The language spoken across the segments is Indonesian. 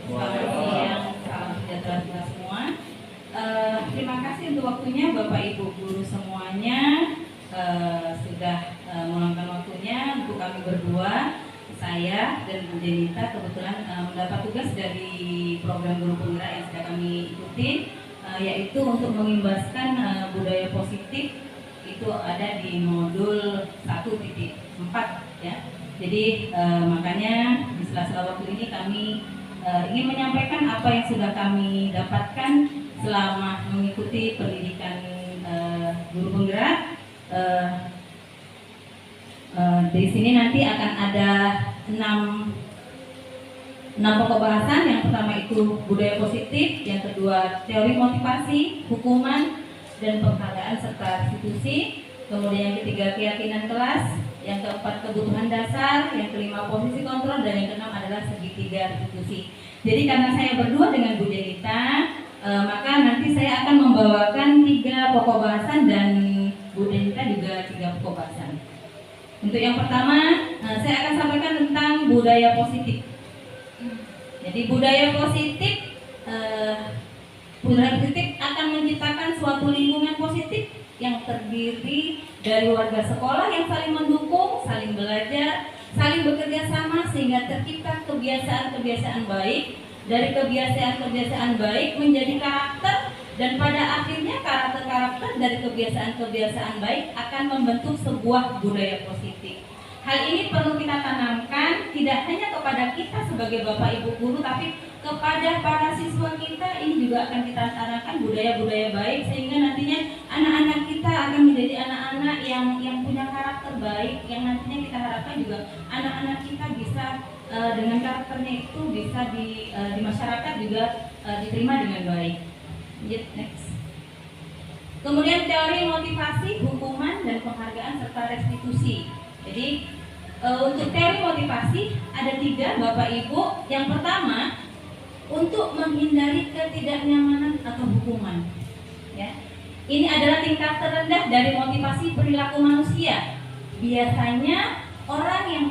Selamat siang, salam sejahtera kita semua. Terima kasih untuk waktunya Bapak Ibu guru semuanya, sudah meluangkan waktunya untuk kami berdua. Saya dan Bu Denita kebetulan mendapat tugas dari program guru penggerak yang sedang kami ikuti, yaitu untuk mengimbaskan budaya positif. Itu ada di modul 1.4 ya. Jadi makanya di sela-sela waktu ini kami ingin menyampaikan apa yang sudah kami dapatkan selama mengikuti pendidikan guru penggerak. Di sini nanti akan ada 6 pokok bahasan. Yang pertama itu budaya positif, yang kedua teori motivasi, hukuman dan penghargaan serta restitusi. Kemudian yang ketiga keyakinan kelas, yang keempat kebutuhan dasar, yang kelima posisi kontrol, dan yang keenam adalah segitiga restitusi. Jadi karena saya berdua dengan Bu Denita, maka nanti saya akan membawakan 3 pokok bahasan dan Bu Denita juga 3 pokok bahasan. Untuk yang pertama, saya akan sampaikan tentang budaya positif. Jadi budaya positif akan menciptakan suatu lingkungan positif yang terdiri dari warga sekolah yang saling mendukung, saling belajar, saling bekerja sama sehingga tercipta kebiasaan-kebiasaan baik. Dari kebiasaan-kebiasaan baik menjadi karakter, dan pada akhirnya karakter-karakter dari kebiasaan-kebiasaan baik akan membentuk sebuah budaya positif. Hal ini perlu kita tanamkan tidak hanya kepada kita sebagai Bapak Ibu guru, tapi kepada para siswa kita. Ini juga akan kita tanamkan budaya-budaya baik sehingga nantinya anak-anak kita akan menjadi anak-anak yang punya karakter baik, yang nantinya kita harapkan juga anak-anak kita bisa dengan karakternya itu bisa di masyarakat juga diterima dengan baik. Next. Kemudian teori motivasi, hukuman dan penghargaan serta restitusi. Jadi untuk teori motivasi ada 3 Bapak Ibu. Yang pertama, untuk menghindari ketidaknyamanan atau hukuman. Ya, ini adalah tingkat terendah dari motivasi perilaku manusia. Biasanya orang yang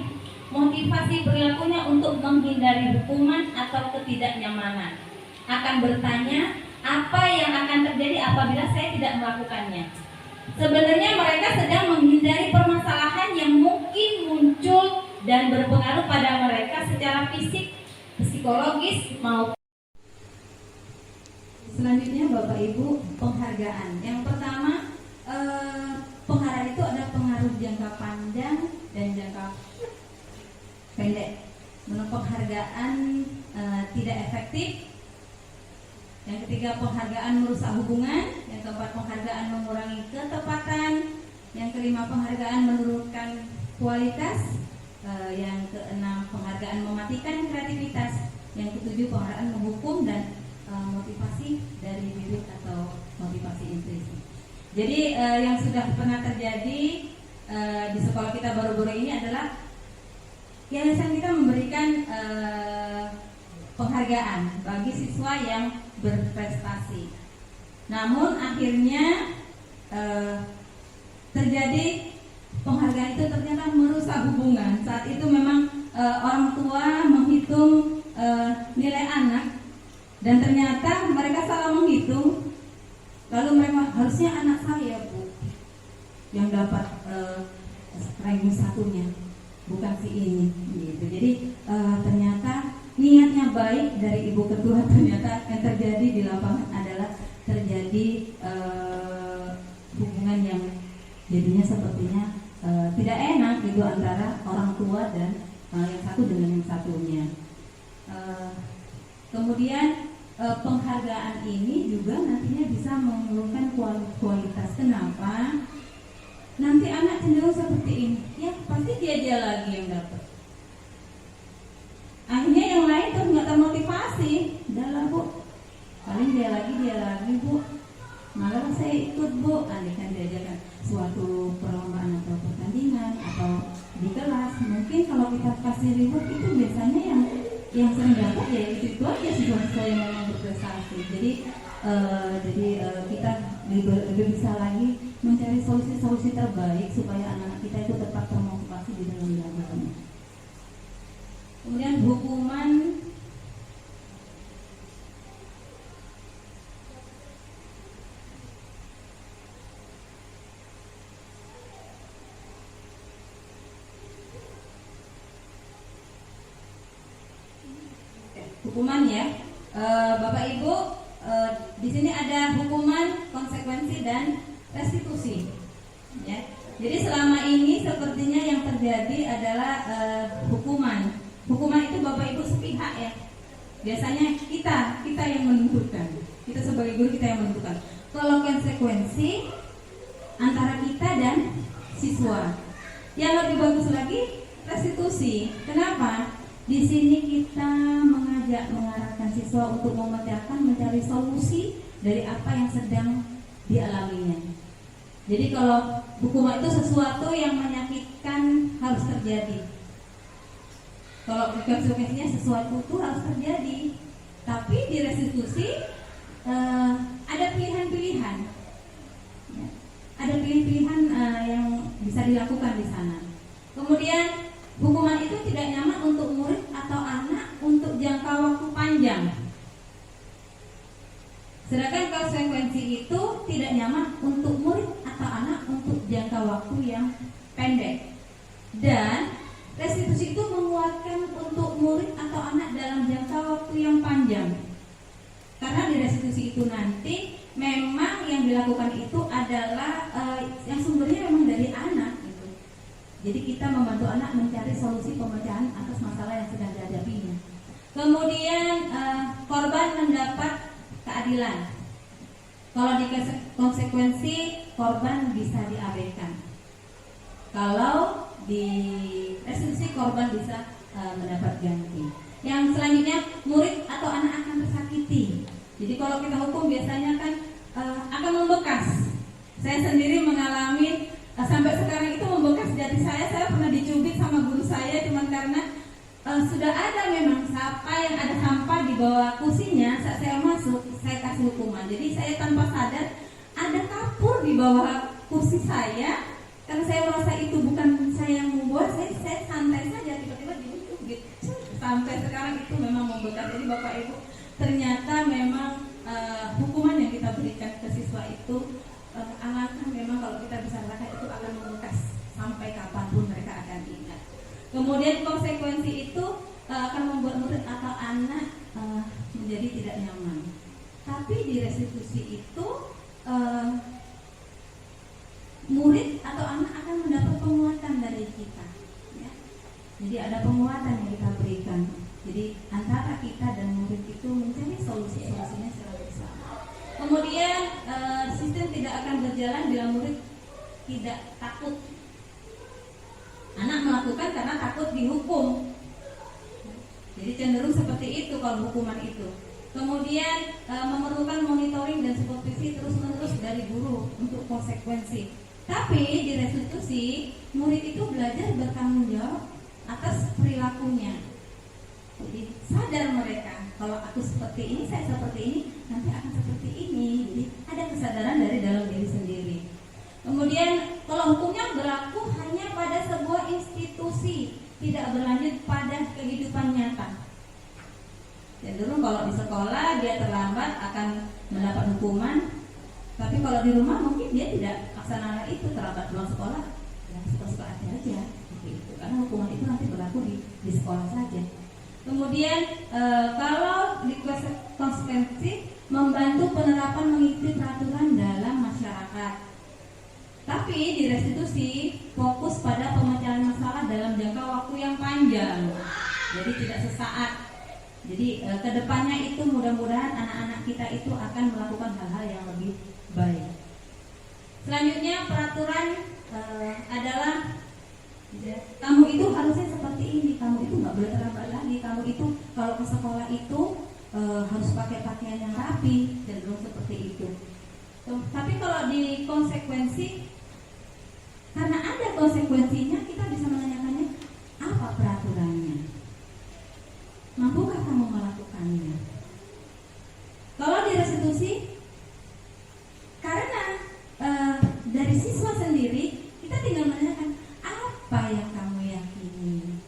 motivasi perilakunya untuk menghindari hukuman atau ketidaknyamanan akan bertanya, apa yang akan terjadi apabila saya tidak melakukannya? Sebenarnya mereka sedang menghindari permasalahan yang mungkin muncul dan berpengaruh pada mereka secara fisik, psikologis maupun. Selanjutnya Bapak Ibu, penghargaan. Yang pertama, penghargaan itu ada pengaruh jangka panjang dan jangka pendek. Menurut penghargaan tidak efektif. Yang ketiga, penghargaan merusak hubungan. Yang keempat, penghargaan mengurangi ketepatan. Yang kelima, penghargaan menurunkan kualitas. Yang keenam, penghargaan mematikan kreativitas. Yang ketujuh, penghargaan menghukum dan motivasi dari bibit atau motivasi intrinsik. Jadi yang sudah pernah terjadi di sekolah kita baru-baru ini adalah yayasan kita memberikan penghargaan bagi siswa yang berprestasi. Namun akhirnya terjadi penghargaan itu ternyata merusak hubungan. Saat itu memang orang tua menghitung nilai anak dan ternyata mereka salah menghitung. Lalu mereka, harusnya anak saya Bu yang dapat ranking 1-nya, bukan si ini gitu. Jadi ternyata niatnya baik dari ibu ketua, ternyata yang terjadi di lapangan adalah terjadi hubungan yang jadinya sepertinya tidak enak gitu antara orang tua dan yang satu dengan yang satunya. Kemudian penghargaan ini juga nantinya bisa menurunkan kualitas. Kenapa? Nanti anak cenderung seperti ini, ya pasti dia lagi yang dapat. Akhirnya yang lain tuh nggak termotivasi. Udah lah Bu, paling dia lagi Bu. Malah saya ikut Bu, andaikan diajarkan suatu perlombaan atau pertandingan atau di kelas. Mungkin kalau kita kasih reward itu biasanya yang sering dapat ya itu aja siswa-siswa yang memang berprestasi. Jadi kita lebih bisa lagi mencari solusi-solusi terbaik supaya anak-anak kita itu tetap termotivasi di dalam belajarnya. Kemudian hukuman hukuman ya. Bapak Ibu, di sini ada hukuman, konsekuensi dan restitusi. Ya. Jadi selama ini sepertinya yang terjadi adalah hukuman. Hukuman itu Bapak Ibu sepihak ya. Biasanya kita yang menentukan. Kita sebagai guru kita yang menentukan. Kalau konsekuensi antara kita dan siswa. Yang lebih bagus lagi restitusi. Kenapa? Di sini kita mengarahkan siswa untuk memecahkan, mencari solusi dari apa yang sedang dialaminya. Jadi kalau hukuman itu sesuatu yang menyakitkan harus terjadi. Kalau konsekuensinya sesuatu itu harus terjadi. Tapi di restitusi ada pilihan-pilihan. Ya. Ada pilihan-pilihan yang bisa dilakukan di sana. Kemudian hukuman itu tidak nyaman untuk murid atau anak untuk jangka waktu panjang. Sedangkan konsekuensi itu tidak nyaman untuk murid atau anak untuk jangka waktu yang pendek. Dan restitusi itu menguatkan untuk murid atau anak dalam jangka waktu yang panjang. Karena di restitusi itu nanti memang yang dilakukan itu adalah yang sumbernya memang dari anak gitu. Jadi kita membantu anak mencari solusi pemecahan atas masalah yang sedang dihadapinya. Kemudian korban mendapat keadilan. Kalau di konsekuensi korban bisa diabaikan. Kalau di restitusi korban bisa mendapat ganti. Yang selanjutnya murid atau anak akan tersakiti. Jadi kalau kita hukum biasanya kan akan membekas. Saya sendiri mengalami sampai sekarang itu membekas di hati saya. Saya pernah dicubit sama guru saya cuman karena sudah ada memang sampah yang ada sampah di bawah kursinya. Saat saya masuk, saya kasih hukuman. Jadi saya tanpa sadar ada kapur di bawah kursi saya. Karena saya merasa itu bukan saya yang membuat, saya santai saja tiba-tiba dicubit. Sampai sekarang itu memang membekas. Jadi Bapak Ibu, ternyata memang hukuman yang kita berikan ke siswa itu alangkah memang kalau kita bisa rasakan itu akan membekas sampai kapanpun mereka akan ingat. Kemudian konsekuensi itu akan membuat murid atau anak menjadi tidak nyaman. Tapi di restitusi itu murid atau anak akan mendapat penguatan dari kita. Ya. Jadi ada penguatan yang kita berikan. Jadi antara kita dan murid itu mencari solusi-solusinya secara bersama. Kemudian sistem tidak akan berjalan bila murid tidak takut. Anak melakukan karena takut dihukum. Jadi cenderung seperti itu kalau hukuman itu. Kemudian memerlukan monitoring dan supervisi terus-menerus dari guru untuk konsekuensi. Tapi di restitusi murid itu belajar bertanggung jawab atas perilakunya. Jadi sadar mereka kalau aku seperti ini, saya seperti ini, nanti akan seperti ini. Jadi ada kesadaran dari dalam diri sendiri. Kemudian kalau hukumnya berlaku hanya pada sebuah institusi, tidak berlanjut pada kehidupan nyata. Cenderung kalau di sekolah dia terlambat akan mendapat hukuman. Tapi kalau di rumah mungkin dia tidak laksanakan itu, terlambat pulang sekolah, ya suka-suka aja, gitu. Karena hukuman itu nanti berlaku di sekolah saja. Kemudian kalau di konsekuensi membantu penerapan mengikuti peraturan dalam masyarakat. Tapi di restitusi fokus pada pemecahan masalah dalam jangka waktu yang panjang. Jadi tidak sesaat. Jadi kedepannya itu mudah-mudahan anak-anak kita itu akan melakukan hal-hal yang lebih baik. Selanjutnya peraturan adalah kamu itu harusnya seperti ini, kamu itu nggak boleh terlambat lagi, kamu itu kalau ke sekolah itu harus pakai pakaian yang rapi, cenderung seperti itu. Tapi kalau di konsekuensi, karena ada konsekuensinya, kita bisa menanyakannya apa peraturannya, mampukah kamu melakukannya? Kalau di restitusi, karena dari siswa sendiri kita tinggal menanyakan apa yang kamu yakini.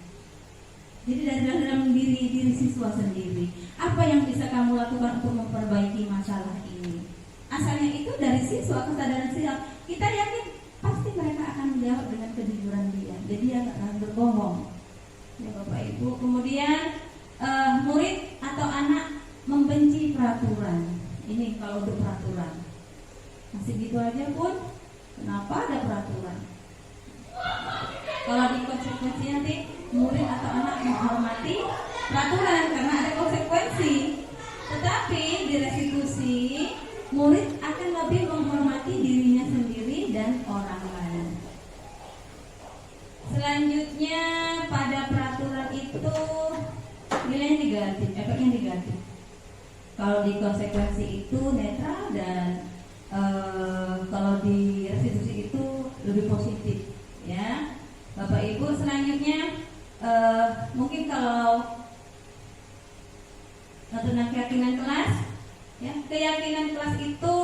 Jadi dari dalam diri siswa sendiri, apa yang bisa kamu lakukan untuk memperbaiki masalah ini? Asalnya itu dari siswa, kesadaran siswa. Kita yakin pasti mereka akan menjawab dengan kejujuran dia. Jadi dia nggak akan berbohong. Ya Bapak Ibu. Kemudian murid atau peraturan. Ini kalau untuk peraturan. Masih gitu aja pun, kenapa ada peraturan? Kalau di konsekuensi nanti murid atau anak menghormati peraturan karena ada konsekuensi. Tetapi di restitusi murid akan lebih menghormati dirinya sendiri dan orang lain. Selanjutnya pada peraturan itu nilainya negatif, efeknya negatif. Kalau di konsekuensi itu netral dan kalau di restitusi itu lebih positif, ya. Bapak Ibu, selanjutnya mungkin kalau tentang keyakinan kelas, ya, keyakinan kelas itu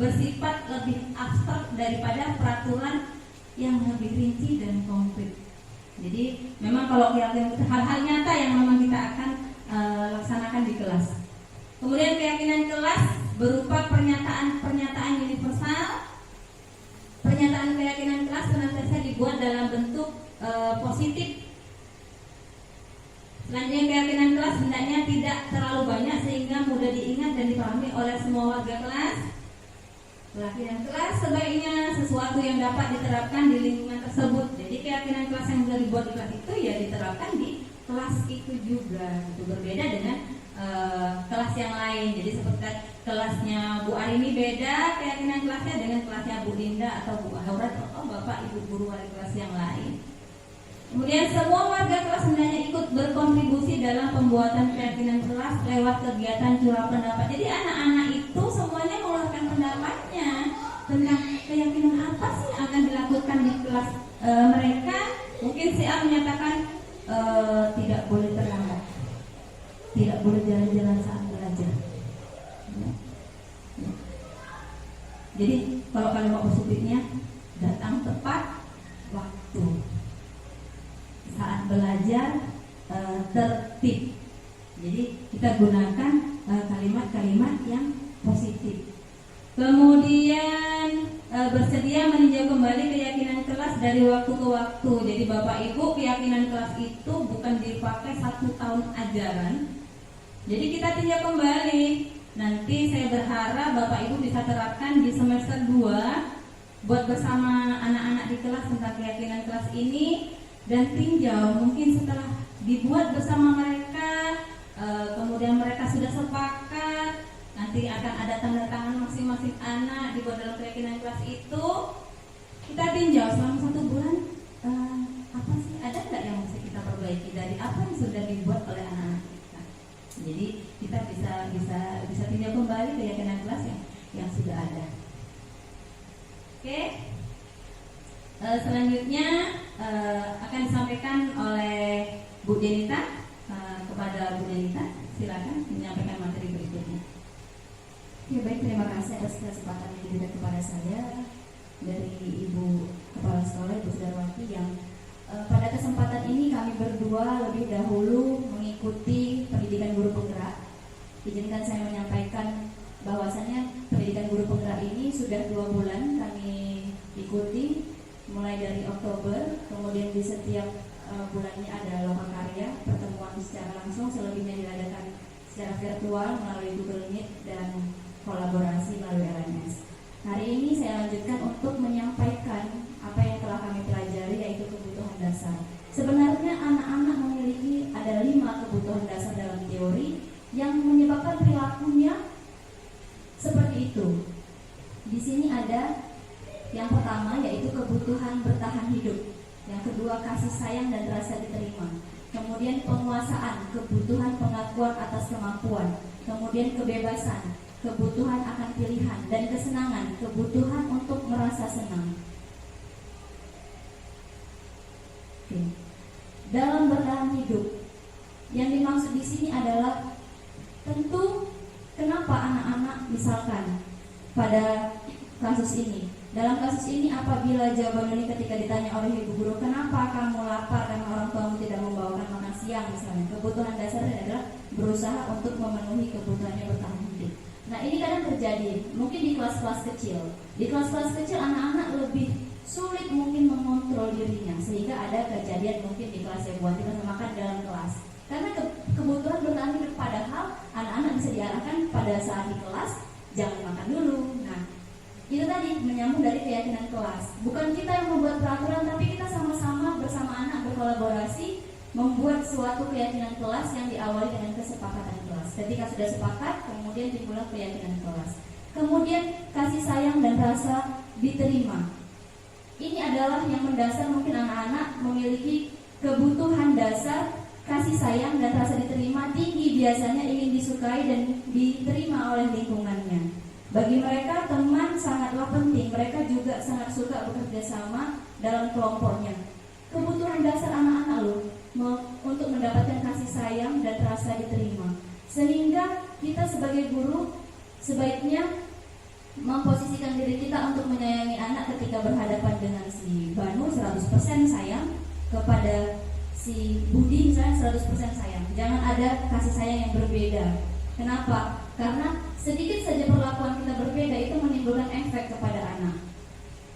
bersifat lebih abstrak daripada peraturan yang lebih rinci dan konkret. Jadi memang kalau keyakinan itu hal-hal nyata yang memang kita akan laksanakan di kelas. Kemudian keyakinan kelas berupa pernyataan universal. Pernyataan keyakinan kelas senantiasa dibuat dalam bentuk positif. Selanjutnya keyakinan kelas hendaknya tidak terlalu banyak sehingga mudah diingat dan dipahami oleh semua warga kelas. Keyakinan kelas sebaiknya sesuatu yang dapat diterapkan di lingkungan tersebut. Jadi keyakinan kelas yang sudah dibuat di kelas itu ya diterapkan di kelas itu juga. Itu berbeda dengan kelas yang lain. Jadi seperti kelasnya Bu Arini beda keyakinan kelasnya dengan kelasnya Bu Dinda atau Bu Aurat atau Bapak Ibu guru wali kelas yang lain. Kemudian semua warga kelas hendaknya ikut berkontribusi dalam pembuatan keyakinan kelas lewat kegiatan curah pendapat. Jadi anak-anak itu semuanya mengeluarkan pendapatnya tentang keyakinan apa sih yang akan dilakukan di kelas mereka. Mungkin si A menyatakan tidak boleh terlambat, tidak boleh jalan-jalan saat belajar. Jadi kalau kalimat positifnya datang tepat waktu. Saat belajar tertib. Jadi kita gunakan kalimat-kalimat yang positif. Kemudian bersedia meninjau kembali keyakinan kelas dari waktu ke waktu. Jadi Bapak Ibu, keyakinan kelas itu bukan dipakai 1 tahun ajaran. Jadi kita tinjau kembali. Nanti saya berharap Bapak Ibu bisa terapkan di semester 2 buat bersama anak-anak di kelas tentang keyakinan kelas ini. Dan tinjau mungkin setelah dibuat bersama mereka, kemudian mereka sudah sepakat, nanti akan ada tanda tangan masing-masing anak dibuat dalam keyakinan kelas itu. Kita tinjau selama 1 bulan, apa sih, ada nggak yang mesti kita perbaiki dari apa yang sudah dibuat oleh anak-anak kita. Jadi kita bisa tinjau kembali keyakinan kelas yang sudah ada. Oke. Selanjutnya akan disampaikan oleh Bu Jenita kepada Bu Jenita. Silakan menyampaikan materi berikutnya. Ya baik, terima kasih atas kesempatan yang diberikan kepada saya dari Ibu Kepala Sekolah Ibu Sudarwati yang pada kesempatan ini kami berdua lebih dahulu mengikuti pendidikan guru penggerak. Izinkan saya menyampaikan bahwasannya pendidikan guru penggerak ini sudah 2 bulan kami ikuti, mulai dari Oktober, kemudian di setiap bulannya ada loka karya, pertemuan secara langsung, selebihnya diadakan secara virtual melalui Google Meet dan kolaborasi melalui LMS. Hari ini saya lanjutkan untuk menyampaikan apa yang telah kami pelajari, yaitu kebutuhan dasar. Sebenarnya anak-anak memiliki ada 5 kebutuhan dasar dalam teori yang menyebabkan perilakunya seperti itu. Di sini ada yang pertama yaitu kebutuhan bertahan hidup. Yang kedua kasih sayang dan rasa diterima. Kemudian penguasaan, kebutuhan pengakuan atas kemampuan. Kemudian kebebasan, kebutuhan akan pilihan. Dan kesenangan, kebutuhan untuk merasa senang. Oke. Dalam bertahan hidup, yang dimaksud di sini adalah tentu kenapa anak-anak misalkan pada kasus ini. Dalam kasus ini apabila jawaban ini ketika ditanya oleh ibu guru, kenapa kamu lapar karena orang tuamu tidak membawakan makan siang misalnya. Kebutuhan dasarnya adalah berusaha untuk memenuhi kebutuhannya bertahan hidup. Nah ini kadang terjadi mungkin di kelas-kelas kecil. Di kelas-kelas kecil anak-anak lebih sulit mungkin mengontrol dirinya, sehingga ada kejadian mungkin di kelas yang buat kita makan dalam kelas. Karena kebutuhan bertahan hidup, padahal anak-anak bisa diarahkan pada saat di kelas jangan makan dulu. Nah, itu tadi menyambung dari keyakinan kelas. Bukan kita yang membuat peraturan, tapi kita sama-sama bersama anak berkolaborasi membuat suatu keyakinan kelas yang diawali dengan kesepakatan kelas. Ketika sudah sepakat, kemudian dimulai keyakinan kelas. Kemudian kasih sayang dan rasa diterima. Ini adalah yang mendasar, mungkin anak-anak memiliki kebutuhan dasar kasih sayang dan rasa diterima tinggi, biasanya ingin disukai dan diterima oleh lingkungannya. Bagi mereka teman sangatlah penting, mereka juga sangat suka bekerja sama dalam kelompoknya. Kebutuhan dasar anak-anak loh untuk mendapatkan kasih sayang dan rasa diterima. Sehingga kita sebagai guru sebaiknya memposisikan diri kita untuk menyayangi anak ketika berhadapan dengan si Banu 100% sayang, kepada si Budi misalnya 100% sayang. Jangan ada kasih sayang yang berbeda. Kenapa? Karena sedikit saja perlakuan kita berbeda itu menimbulkan efek kepada anak.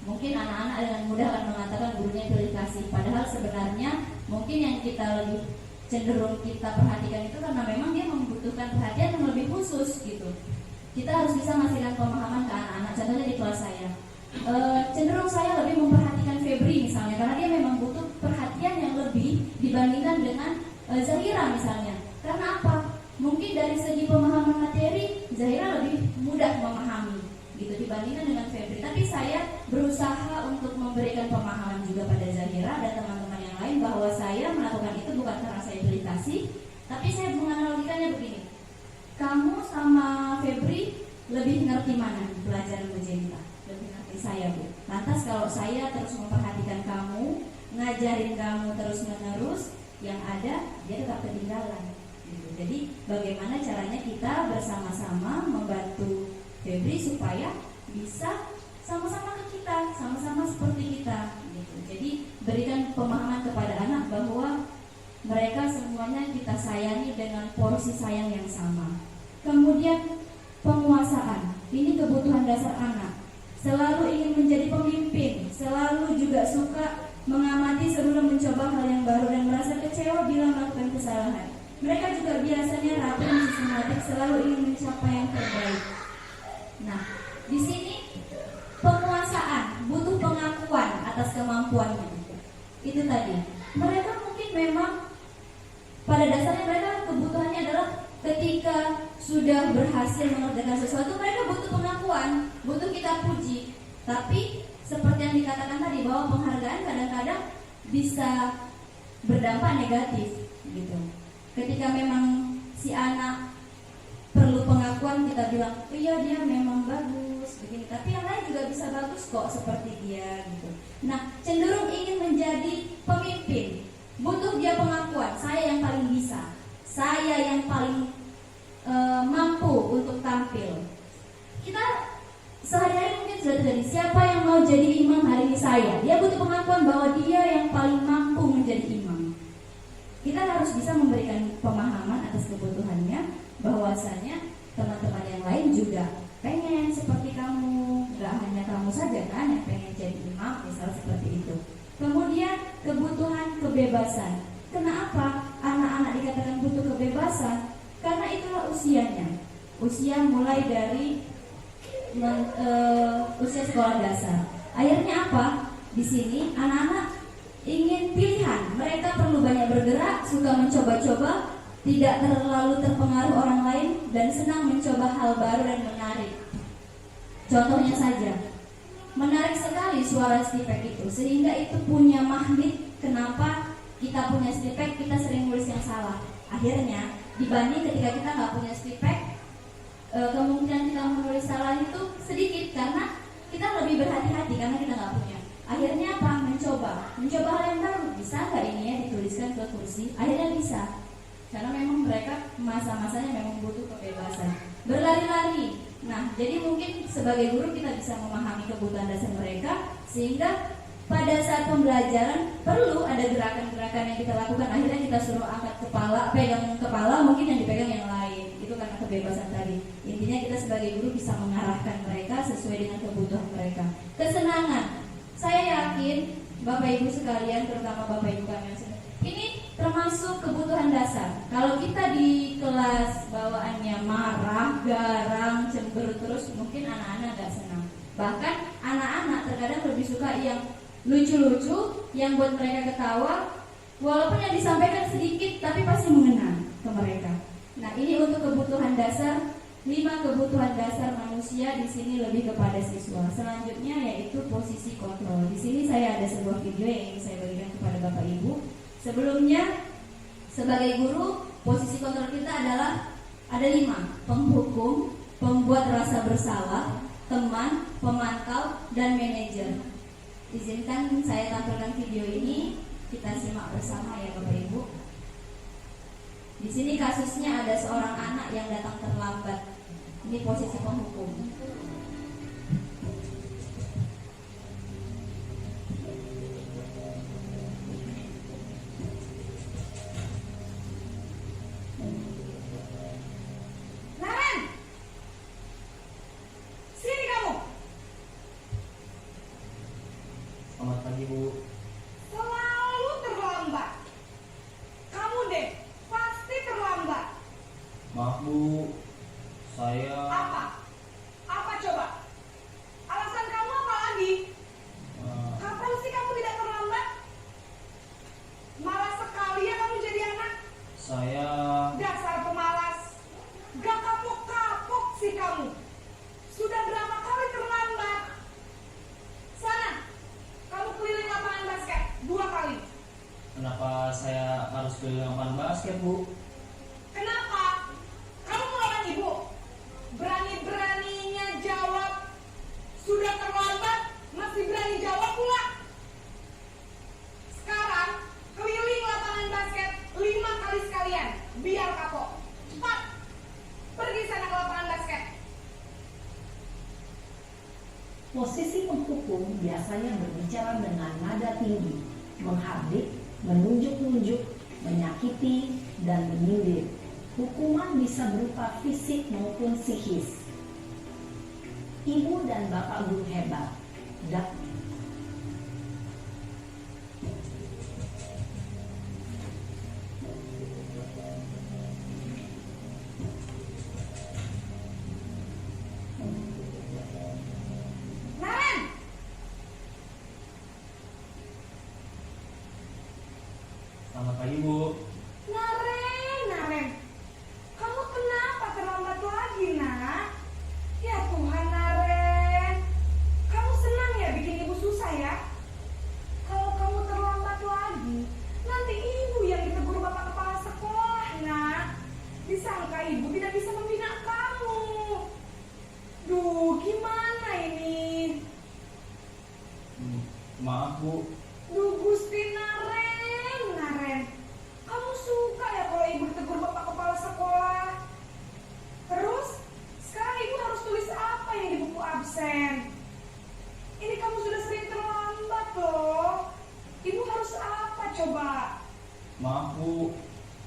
Mungkin anak-anak dengan mudah akan mengatakan gurunya pilih kasih, padahal sebenarnya mungkin yang kita lebih cenderung kita perhatikan itu karena memang dia membutuhkan perhatian yang lebih khusus gitu. Kita harus bisa ngasihkan pemahaman ke anak-anak. Contohnya di kelas saya, cenderung saya lebih memperhatikan Febri misalnya, karena dia memang butuh perhatian yang lebih dibandingkan dengan Zahira misalnya. Karena apa? Mungkin dari segi pemahaman materi Zahira lebih mudah memahami gitu dibandingkan dengan Febri. Tapi saya berusaha untuk memberikan pemahaman juga pada Zahira dan teman-teman yang lain bahwa saya melakukan itu bukan karena saya pilih kasih, tapi saya menganalogikannya begini. Kamu sama Febri lebih ngerti mana pelajaran Bu Jenta? Lebih ngerti saya, Bu. Lantas kalau saya terus memperhatikan kamu, ngajarin kamu terus-menerus, yang ada dia tetap ketinggalan gitu. Jadi bagaimana caranya kita bersama-sama membantu Febri supaya bisa sama-sama ke kita, sama-sama seperti kita gitu. Jadi berikan pemahaman kepada anak bahwa mereka semuanya kita sayangi dengan porsi sayang yang sama. Kemudian penguasaan, ini kebutuhan dasar anak. Selalu ingin menjadi pemimpin, selalu juga suka mengamati sebelum mencoba hal yang baru dan merasa kecewa bila melakukan kesalahan. Mereka juga biasanya rapi dan sistematik, selalu ingin mencapai yang terbaik. Nah, di sini penguasaan, butuh pengakuan atas kemampuannya. Itu tadi. Mereka mungkin memang pada dasarnya mereka kebutuhannya adalah ketika sudah berhasil mengerjakan sesuatu, mereka butuh pengakuan, butuh kita puji. Tapi seperti yang dikatakan tadi bahwa penghargaan kadang-kadang bisa berdampak negatif gitu. Ketika memang si anak perlu pengakuan, kita bilang, oh iya dia memang bagus begini, tapi yang lain juga bisa bagus kok seperti dia gitu. Nah, cenderung ingin menjadi pemimpin, butuh dia pengakuan, saya yang paling bisa, saya yang paling mampu untuk tampil. Kita sehari-hari mungkin sudah terjadi, siapa yang mau jadi imam hari ini saya. Dia butuh pengakuan bahwa dia yang paling mampu menjadi imam. Kita harus bisa memberikan pemahaman atas kebutuhannya, bahwasanya teman-teman yang lain juga pengen seperti kamu, gak hanya kamu saja kan yang pengen jadi imam, misal seperti itu. Kemudian kebutuhan kebebasan. Kenapa anak-anak dikatakan butuh kebebasan? Karena itulah usianya. Usia mulai dari usia sekolah dasar. Akhirnya apa? Di sini anak-anak ingin pilihan. Mereka perlu banyak bergerak, suka mencoba-coba, tidak terlalu terpengaruh orang lain, dan senang mencoba hal baru dan menarik. Contohnya saja, menarik sekali suara stipek itu, sehingga itu punya magnet. Kenapa kita punya stipek, kita sering nulis yang salah. Akhirnya dibanding ketika kita nggak punya stipek, kemungkinan kita menulis salah itu sedikit karena kita lebih berhati-hati karena kita nggak punya. Akhirnya apa? Mencoba hal yang baru. Bisa nggak ini ya dituliskan ke kursi? Akhirnya bisa, karena memang mereka masa-masanya memang butuh kebebasan. Berlari-lari. Nah, jadi mungkin sebagai guru kita bisa memahami kebutuhan dasar mereka, sehingga pada saat pembelajaran perlu ada gerakan-gerakan yang kita lakukan. Akhirnya kita suruh angkat kepala, pegang kepala, mungkin yang dipegang yang lain. Itu karena kebebasan tadi. Intinya kita sebagai guru bisa mengarahkan mereka sesuai dengan kebutuhan mereka. Kesenangan. Saya yakin Bapak Ibu sekalian, terutama Bapak Ibu kami yang sini, ini termasuk kebutuhan dasar. Kalau kita di kelas bawaannya marah, garang, cemberut terus, mungkin anak-anak gak senang. Bahkan anak-anak terkadang lebih suka yang lucu-lucu, yang buat mereka ketawa, walaupun yang disampaikan sedikit tapi pasti mengena ke mereka. Nah, ini untuk kebutuhan dasar, 5 kebutuhan dasar manusia di sini lebih kepada siswa. Selanjutnya yaitu posisi kontrol. Di sini saya ada sebuah video yang ingin saya bagikan kepada Bapak Ibu. Sebelumnya, sebagai guru, posisi kontrol kita adalah ada 5: penghukum, pembuat rasa bersalah, teman, pemantau, dan manajer. Izinkan saya tampilkan video ini, kita simak bersama ya Bapak Ibu. Di sini kasusnya ada seorang anak yang datang terlambat. Ini posisi penghukum. Naren, sini kamu. Selamat pagi, Bu. Selalu terlambat. Kamu deh, pasti terlambat. Maaf, Bu. Saya Apa? Apa coba? Alasan kamu apa lagi? eh, Kapan sih kamu tidak terlambat? Malas sekali ya kamu jadi anak. saya Dasar pemalas. Gak kapok-kapok sih kamu. Sudah berapa kali terlambat? Sana, kamu keliling lapangan basket 2 kali. kenapa saya harus keliling lapangan basket, Bu? Kenapa? Kamu melawan ibu? Berani-beraninya jawab. Sudah terlambat, masih berani jawab pula. Sekarang, keliling lapangan basket 5 kali sekalian. Biar kapok. Cepat. Pergi sana ke lapangan basket. Posisi penghukum biasanya berbicara dengan nada tinggi, menghardik, menunjuk-nunjuk, menyakiti, dan menyindir. Hukuman bisa berupa fisik maupun psikis. Ibu dan bapak guru hebat. Naren, Selamat pagi, Bu. Naren. Kamu kenapa terlambat lagi, nak? Ya Tuhan, Naren. Kamu senang ya bikin ibu susah ya? Kalau kamu terlambat lagi, nanti ibu yang ditegur bapak kepala sekolah, nak. Disangka ibu tidak bisa membina kamu. Duh, gimana ini? Maaf, Bu. Duh, Gusti Naren. Kamu suka ya kalau ibu ditegur bapak kepala sekolah? Terus, sekarang ibu harus tulis apa yang di buku absen? Ini kamu sudah sering terlambat loh. Ibu harus apa coba? Maaf, Bu.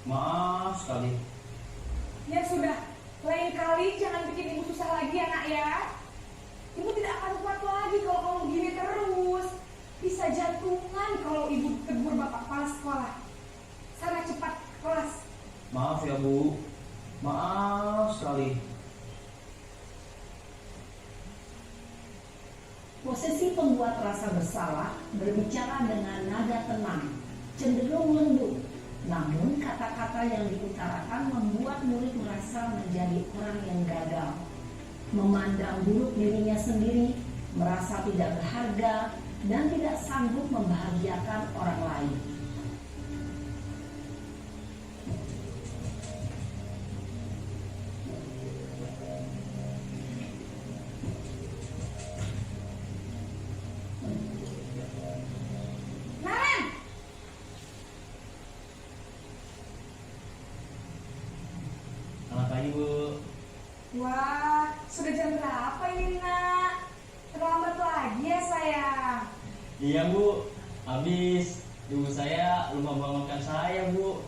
Maaf sekali. Ya sudah, lain kali jangan bikin ibu susah lagi ya nak ya. Ibu tidak akan kuat lagi kalau kamu gini terus. Bisa jantungan kalau ibu tegur bapak kepala sekolah. Sana cepat ke kelas. Maaf ya, Bu. Maaf sekali. Posisi pembuat rasa bersalah berbicara dengan nada tenang, cenderung lembut. Namun kata-kata yang diutarakan membuat murid merasa menjadi orang yang gagal, memandang buruk dirinya sendiri, merasa tidak berharga, dan tidak sanggup membahagiakan orang lain. Naren, Selamat pagi, Bu. wah sudah jam berapa ini nak? Terlambat lagi ya sayang. Iya, Bu. Habis ibu saya lupa bangunkan saya, Bu.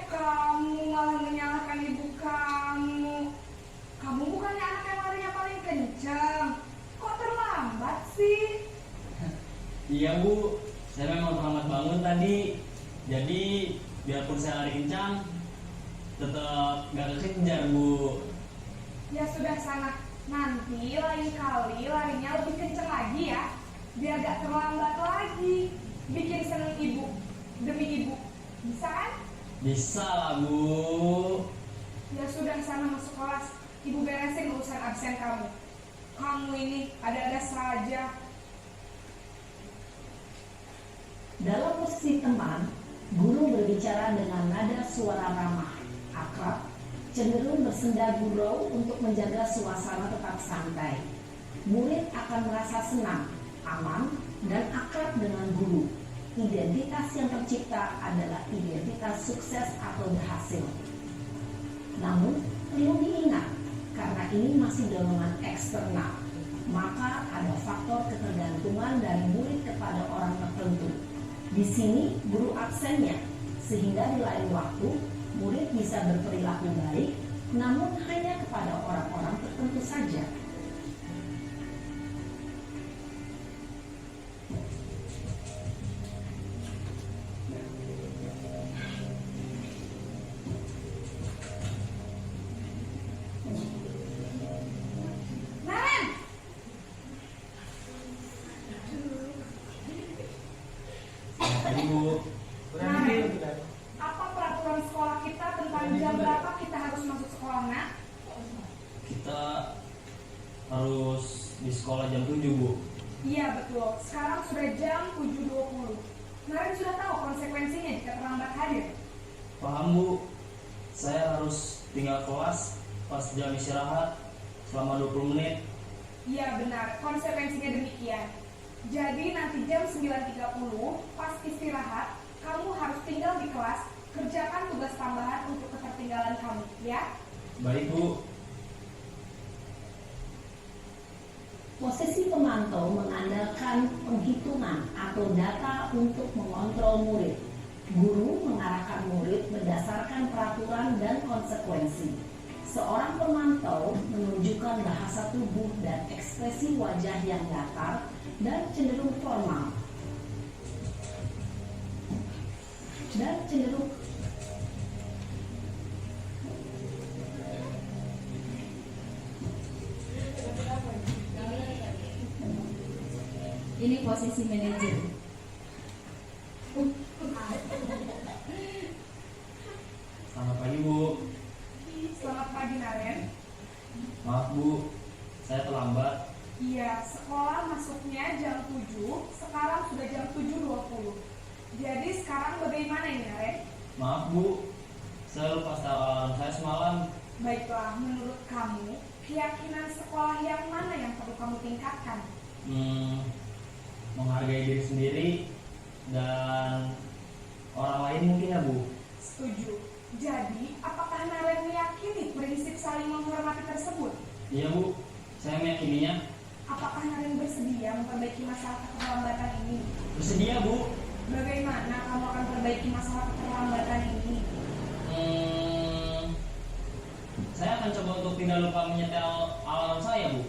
Kamu malah menyalahkan ibu kamu. Kamu bukannya anak yang larinya paling kencang. Kok terlambat sih? Iya, Bu. Saya memang terlambat bangun tadi. Jadi biarpun saya lari kencang, tetap gak kekejar, Bu. Ya sudah sana, nanti lain kali larinya lebih kenceng lagi ya, biar gak terlambat lagi. Bikin seneng ibu, demi ibu. Bisa kan? Bisa lah Bu. Ya sudah sana masuk kelas, ibu beresin urusan absen kamu. Kamu ini ada-ada saja. Dalam posisi teman, guru berbicara dengan nada suara ramah, akrab, cenderung bersenda gurau untuk menjaga suasana tetap santai. Murid akan merasa senang, aman, dan akrab dengan guru. Identitas yang tercipta adalah identitas sukses atau berhasil. Namun, perlu diingat, karena ini masih dorongan eksternal, maka ada faktor ketergantungan dari murid kepada orang tertentu. Di sini guru absennya, sehingga di lain waktu murid bisa berperilaku baik, namun hanya kepada orang-orang tertentu saja. Naren! Selamat pagi Bu. Naren, apa peraturan sekolah kita tentang jam berapa kita harus masuk sekolah, nak? Kita harus di sekolah jam 7 Bu. Iya betul, sekarang sudah jam 7.20. Naren sudah tahu konsekuensinya jika terlambat hadir. Paham Bu. Saya harus tinggal kelas pas jam istirahat selama 20 menit. Iya benar, konsekuensinya demikian. Jadi nanti jam 9.30 pas istirahat, kamu harus tinggal di kelas, kerjakan tugas tambahan untuk ketertinggalan kamu, ya? Baik Bu. Posisi pemantau mengandalkan penghitungan atau data untuk mengontrol murid. Guru mengarahkan murid berdasarkan peraturan dan konsekuensi. Seorang pemantau menunjukkan bahasa tubuh dan ekspresi wajah yang datar dan cenderung formal. Ini posisi manajer. Selamat pagi Bu. Selamat pagi Naren. Maaf Bu, saya terlambat. Iya, sekolah masuknya jam 7, sekarang sudah jam 7.20. Jadi sekarang bagaimana ini Naren? Maaf Bu, saya lupa setel alarm saya semalam. Baiklah, menurut kamu, keyakinan sekolah yang mana yang perlu kamu tingkatkan? Menghargai diri sendiri dan orang lain mungkin ya Bu. Setuju. Jadi, apakah Naren meyakini prinsip saling menghormati tersebut? Iya Bu, saya meyakininya. Apakah Naren bersedia memperbaiki masalah keterlambatan ini? Bersedia Bu. Bagaimana kamu akan perbaiki masalah keterlambatan ini? Saya akan coba untuk tidak lupa menyetel alarm saya Bu.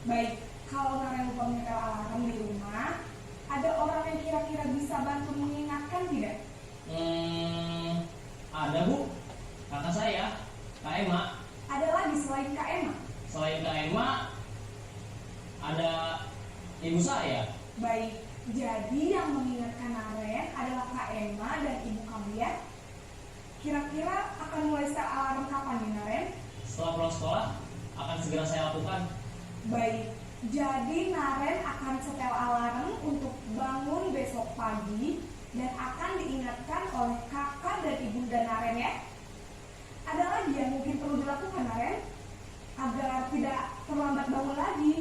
Baik, kalau Naren lupa menyetel alarm di rumah, ada orang yang kira-kira bisa bantu mengingatkan tidak? Ada Bu, kakak saya, Kak Emma. Ada lagi selain Kak Emma? Selain Kak Emma, ada ibu saya. Baik, jadi yang mengingatkan Naren adalah Kak Emma dan ibu kamu ya? Kira-kira akan mulai setel alarm kapan nih Naren? Setelah pulang sekolah, akan segera saya lakukan. Baik, jadi Naren akan setel alarm untuk bangun besok pagi dan akan diingatkan oleh kakak dan ibunda Naren ya. Ada lagi yang mungkin perlu dilakukan Naren agar tidak terlambat bangun lagi?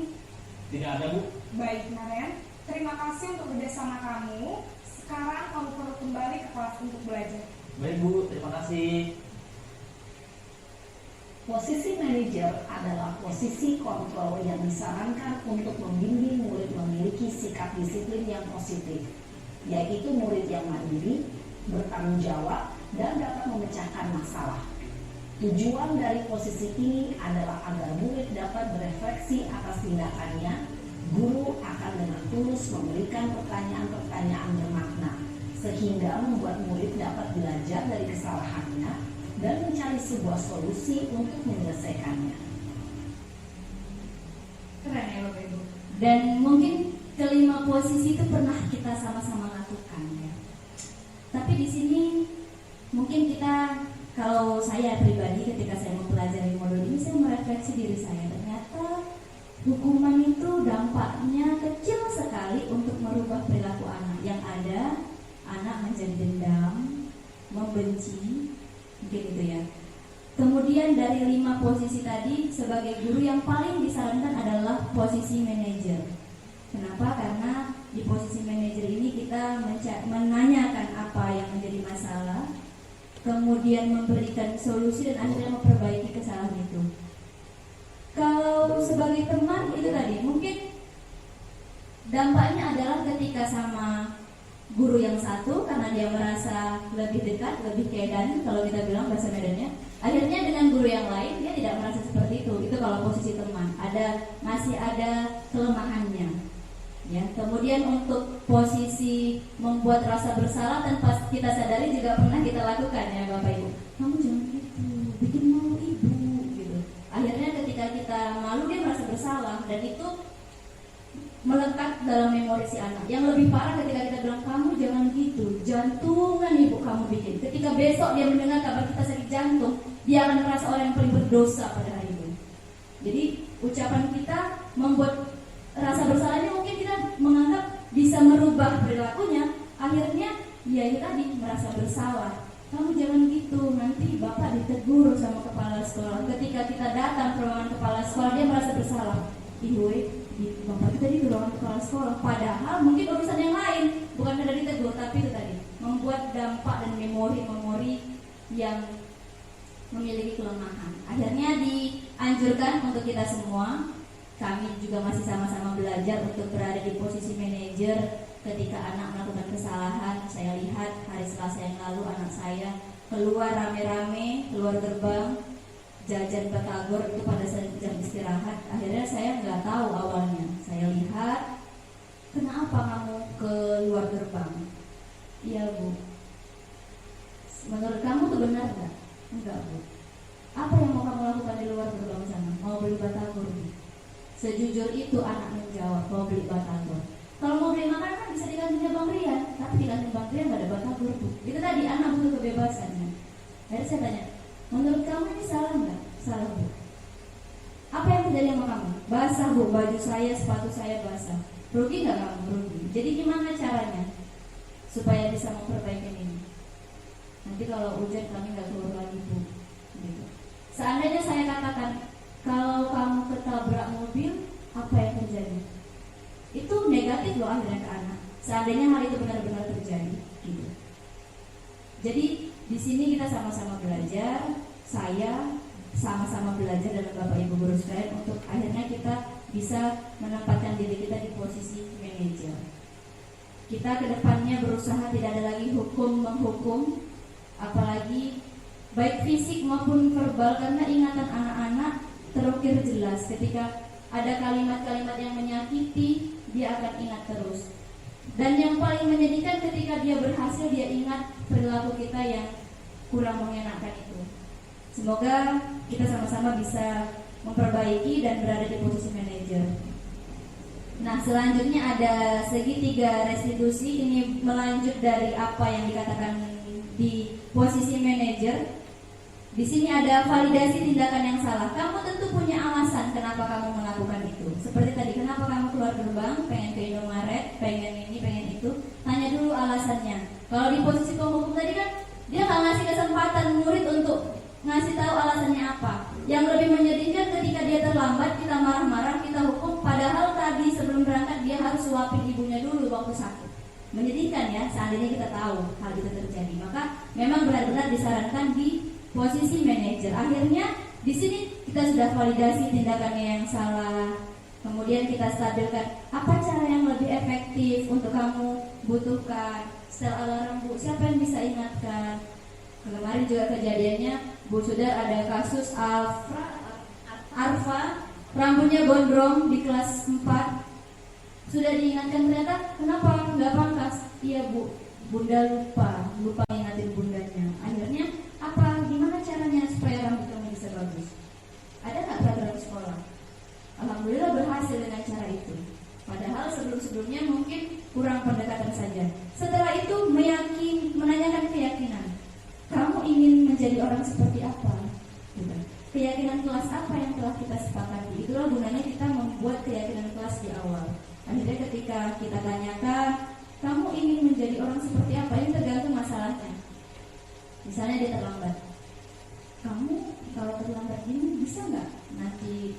Tidak ada Bu. Baik Naren, terima kasih untuk kerjasama kamu. Sekarang kamu perlu kembali ke kelas untuk belajar. Baik Bu, terima kasih. Posisi manajer adalah posisi kontrol yang disarankan untuk membimbing murid memiliki sikap disiplin yang positif, yaitu murid yang mandiri, bertanggung jawab, dan dapat memecahkan masalah. Tujuan dari posisi ini adalah agar murid dapat berefleksi atas tindakannya. Guru akan dengan tulus memberikan pertanyaan-pertanyaan bermakna, sehingga membuat murid dapat belajar dari kesalahannya dan mencari sebuah solusi untuk menyelesaikannya. Keren ya Bapak Ibu. Dan mungkin kelima posisi itu pernah kita sama-sama lakukan ya. Tapi di sini mungkin kita, kalau saya pribadi ketika saya mempelajari modul ini, saya merefleksi diri saya, ternyata hukuman itu dampaknya kecil sekali untuk merubah perilaku anak. Yang ada anak menjadi dendam, membenci, mungkin gitu ya. Kemudian dari 5 posisi tadi, sebagai guru yang paling disarankan adalah posisi manajer. Kenapa? Karena di posisi manajer ini kita menanyakan apa yang menjadi masalah, kemudian memberikan solusi dan akhirnya memperbaiki kesalahan itu. Kalau sebagai teman itu tadi, mungkin dampaknya adalah ketika sama guru yang satu, karena dia merasa lebih dekat, lebih kedan kalau kita bilang bahasa Medannya. Akhirnya dengan guru yang lain dia tidak merasa seperti itu. Itu kalau posisi teman, masih ada kelemahannya. Ya, kemudian untuk posisi membuat rasa bersalah tanpa kita sadari juga pernah kita lakukan ya Bapak Ibu. Kamu jangan gitu, bikin malu ibu gitu. Akhirnya ketika kita malu dia merasa bersalah dan itu melekat dalam memori si anak. Yang lebih parah ketika kita bilang kamu jangan gitu, jantungan ibu kamu bikin. Ketika besok dia mendengar kabar kita sakit jantung, dia akan merasa orang yang paling berdosa pada hari itu. Jadi ucapan kita membuat rasa bersalahnya, mungkin kita menganggap bisa merubah perilakunya. Akhirnya ya itu tadi merasa bersalah. Kamu jangan gitu, nanti bapak ditegur sama kepala sekolah. Ketika kita datang ke ruangan kepala sekolah dia merasa bersalah. Bapak kita di ruangan kepala sekolah, padahal mungkin urusan yang lain, bukan karena ditegur, tapi itu tadi membuat dampak dan memori-memori yang memiliki kelemahan. Akhirnya dianjurkan untuk kita semua, kami juga masih sama-sama belajar untuk berada di posisi manajer. Ketika anak melakukan kesalahan, saya lihat hari Selasa yang lalu anak saya keluar rame-rame, keluar gerbang, jajan batagor itu pada saat jam istirahat. Akhirnya saya nggak tahu awalnya. Saya lihat, kenapa kamu ke luar gerbang? Iya bu. Menurut kamu tuh benar nggak? Enggak bu. Apa yang mau kamu lakukan di luar gerbang sana? Mau beli batagor bu? Sejujur itu anak menjawab, mau beli batagor. Kalau mau beli makanan kan bisa di kantinnya Bang Rian, tapi di kantin Bang Rian nggak ada batagor bu. Itu tadi anak butuh kebebasannya. Jadi saya tanya, menurut kamu ini salah nggak? Salah bu. Apa yang terjadi sama kamu? Basah bu, baju saya, sepatu saya basah. Rugi nggak kamu? Rugi. Jadi gimana caranya supaya bisa memperbaiki ini? Nanti kalau hujan kami nggak keluar lagi bu. Gitu. Seandainya saya katakan, kalau kamu ketabrak mobil, apa yang terjadi? Itu negatif loh akhirnya ke anak. Seandainya hal itu benar-benar terjadi, gitu. Jadi di sini kita sama-sama belajar, saya sama-sama belajar dengan Bapak Ibu guru sekalian untuk akhirnya kita bisa menempatkan diri kita di posisi manajer. Kita kedepannya berusaha tidak ada lagi hukum menghukum, apalagi baik fisik maupun verbal, karena ingatan anak-anak terukir jelas. Ketika ada kalimat-kalimat yang menyakiti, dia akan ingat terus. Dan yang paling menyedihkan ketika dia berhasil, dia ingat perilaku kita yang kurang mengenakan itu. Semoga kita sama-sama bisa memperbaiki dan berada di posisi manajer. Nah, selanjutnya ada segitiga restitusi. Ini melanjut dari apa yang dikatakan di posisi manajer. Di sini ada validasi tindakan yang salah. Kamu tentu punya alasan kenapa kamu melakukan itu. Seperti tadi, kenapa kamu keluar gerbang, pengen ke Indomaret, pengen ini, pengen itu. Tanya dulu alasannya. Kalau di posisi penghukum tadi kan, dia nggak ngasih kesempatan murid untuk ngasih tahu alasannya apa. Yang lebih menyedihkan ketika dia terlambat, kita marah-marah, kita hukum. Padahal tadi sebelum berangkat dia harus suapin ibunya dulu waktu sakit. Menyedihkan ya, seandainya kita tahu hal itu terjadi. Maka memang benar-benar disarankan di posisi manajer. Akhirnya di sini kita sudah validasi tindakannya yang salah. Kemudian kita stabilkan apa cara yang lebih efektif untuk kamu butuhkan. Setel alarm bu, siapa yang bisa ingatkan? Kemarin juga kejadiannya Bu Sudar ada kasus Arfa, rambutnya gondrong di kelas 4. Sudah diingatkan, ternyata kenapa nggak pangkas? Iya bu, bunda lupa ingatin bundanya. Akhirnya apa? Gimana caranya supaya rambut kamu bisa bagus? Ada nggak peraturan sekolah? Alhamdulillah berhasil keyakinan kelas apa yang telah kita sepakati. Itulah gunanya kita membuat keyakinan kelas di awal. Akhirnya ketika kita tanyakan, kamu ingin menjadi orang seperti apa? Ini tergantung masalahnya. Misalnya dia terlambat. Kamu kalau terlambat ini bisa nggak nanti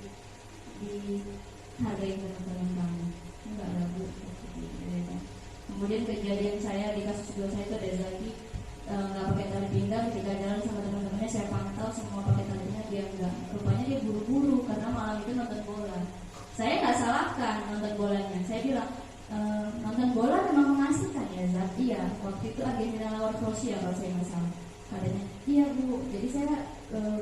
dihargai teman-teman kamu? Enggak lah Bu. Kemudian kejadian saya di kasus kedua saya itu ada Zaki nggak pakai tali pinggang, ketika jalan sama teman-temannya saya pantau semua pakai tali pinggang, dia enggak. Rupanya dia buru-buru karena malam itu nonton bola. Saya nggak salahkan nonton bolanya. Saya bilang nonton bola memang mengasihkan ya Zak. Iya, waktu itu Argentina lawan Kroasia kalau saya nggak salah. Katanya, iya Bu. Jadi saya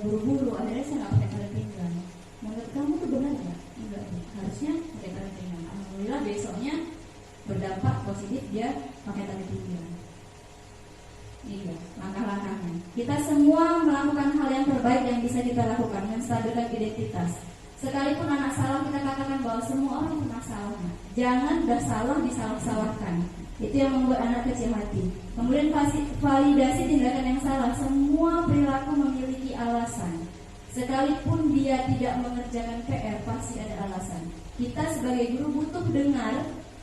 buru-buru, akhirnya saya nggak pakai tali pinggang. Menurut kamu tuh benar nggak? Enggak Bu. Harusnya pakai tali pinggang. Alhamdulillah besoknya berdampak positif dia pakai tali pinggang. Iya, langkah-langkahnya. Kita semua melakukan hal yang terbaik yang bisa kita lakukan, menstabilkan identitas. Sekalipun anak salah, kita katakan bahwa semua orang pernah salah. Jangan udah salah disalah-salahkan. Itu yang membuat anak kecil hati. Kemudian validasi tindakan yang salah. Semua perilaku memiliki alasan. Sekalipun dia tidak mengerjakan PR, pasti ada alasan. Kita sebagai guru butuh dengar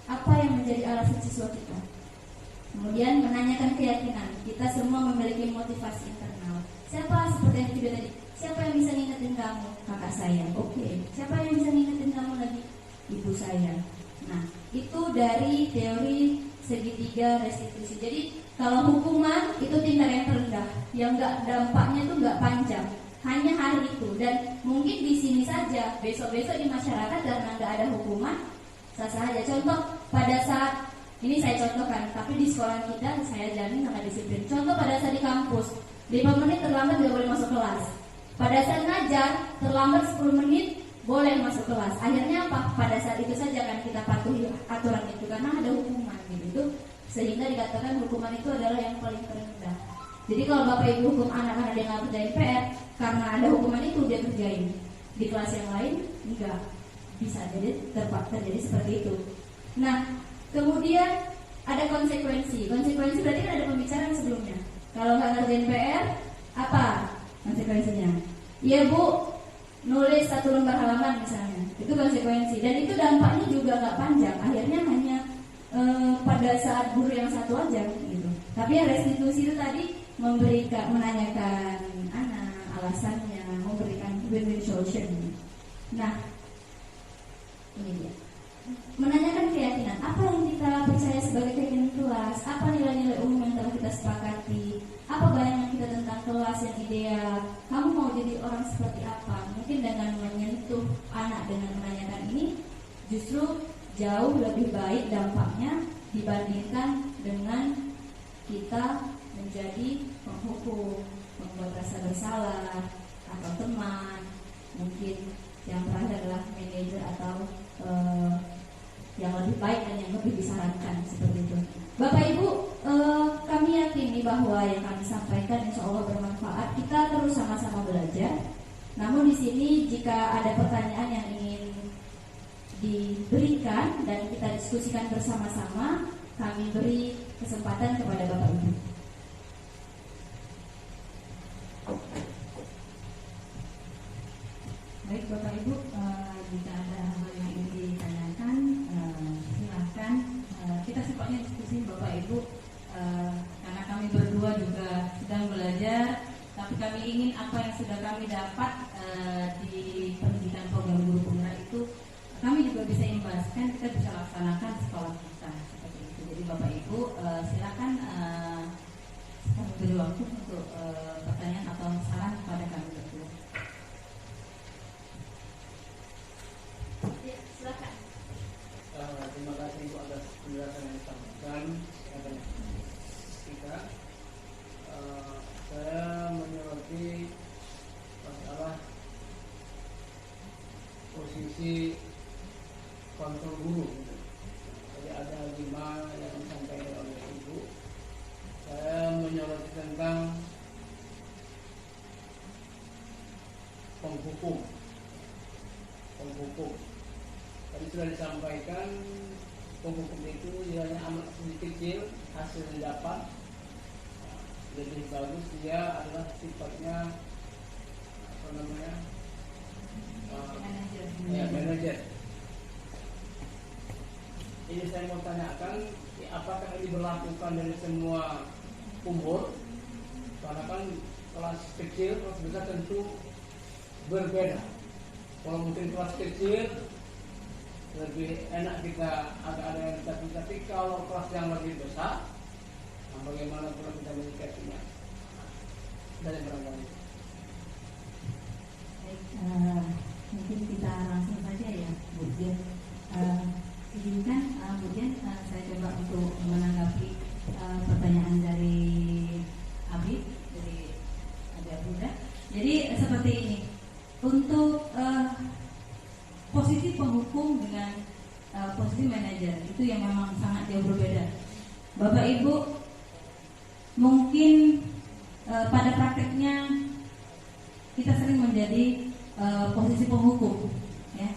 apa yang menjadi alasan siswa kita. Kemudian menanyakan keyakinan. Kita semua memiliki motivasi internal. Siapa seperti yang kita tadi? Siapa yang bisa ngingetin kamu? Kakak saya. Oke. Siapa yang bisa ngingetin kamu lagi? Ibu saya. Nah, itu dari teori segitiga restitusi. Jadi kalau hukuman itu tingkat yang terendah, yang dampaknya itu nggak panjang, hanya hari itu. Dan mungkin di sini saja, besok-besok di masyarakat karena nggak ada hukuman, sah-sah aja. Contoh pada saat ini saya contohkan, tapi di sekolah kita saya jamin sangat disiplin. Contoh pada saat di kampus, 5 menit terlambat nggak boleh masuk kelas. Pada saat ngajar, terlambat 10 menit boleh masuk kelas. Akhirnya apa? Pada saat itu saja kan kita patuhi aturan itu karena ada hukuman gitu. Sehingga dikatakan hukuman itu adalah yang paling terendah. Jadi kalau Bapak Ibu hukum anak-anak dia nggak kerjain PR, karena ada hukuman itu dia kerjain. Di kelas yang lain enggak. Bisa jadi terjadi seperti itu. Nah, kemudian ada konsekuensi. Konsekuensi berarti kan ada pembicaraan sebelumnya. Kalau nggak ngerjain PR, apa konsekuensinya? Iya Bu, nulis 1 lembar halaman misalnya. Itu konsekuensi. Dan itu dampaknya juga nggak panjang. Akhirnya hanya pada saat guru yang satu aja gitu. Tapi yang restitusi itu tadi menanyakan anak alasannya, memberikan win-win solution. Nah, ini dia. Menanyakan keyakinan, apa yang kita percaya sebagai keyakinan kelas, apa nilai-nilai umum yang telah kita sepakati, apa bayangan kita tentang kelas yang ideal, kamu mau jadi orang seperti apa. Mungkin dengan menyentuh anak dengan menanyakan ini justru jauh lebih baik dampaknya dibandingkan dengan kita menjadi penghukum, membuat rasa bersalah atau teman. Mungkin yang terakhir adalah manajer atau yang lebih baik dan yang lebih disarankan seperti itu. Bapak Ibu, kami yakini bahwa yang kami sampaikan insya Allah bermanfaat. Kita terus sama-sama belajar. Namun di sini jika ada pertanyaan yang ingin diberikan dan kita diskusikan bersama-sama, kami beri kesempatan kepada Bapak Ibu. Baik Bapak Ibu, jika ada hal yang ingin ditanyakan, silahkan. Kita sepatutnya diskusi Bapak Ibu, karena kami berdua juga sedang belajar, tapi kami ingin apa yang sudah kami dapat di pendidikan program guru penggerak itu kami juga bisa imbaskan, kita bisa laksanakan di sekolah kita seperti itu. Jadi Bapak Ibu silakan kami beri waktu untuk pertanyaan atau saran kepada kami berdua. Ya, silakan. Terima kasih Ibu atas penjelasan yang disampaikan kepada kita. Saya menyoroti masalah posisi kontrol guru. Jadi ada 5 yang disampaikan oleh Ibu. Saya menyoroti tentang penghukum. Tadi sudah disampaikan penghukum itu nilainya amat sedikit kecil, hasil yang didapat lebih bagus dia adalah sifatnya ini saya mau tanyakan, apakah ini berlakukan dari semua umur? Karena kan kelas kecil, kelas besar tentu berbeda. Kalau mungkin kelas kecil lebih enak kita agak ada yang tapi kalau kelas yang lebih besar, bagaimana pula kita menyikapinya? Dari barangkali. Baik, mungkin kita langsung saja ya, Bu Dian. Izinkan Bu Dian, saya coba untuk menanggapi pertanyaan dari Abi, dari Bunda. Jadi seperti ini, untuk posisi penghukum dengan posisi manajer itu yang memang sangat jauh berbeda. Bapak Ibu mungkin pada prakteknya kita sering menjadi posisi penghukum, ya.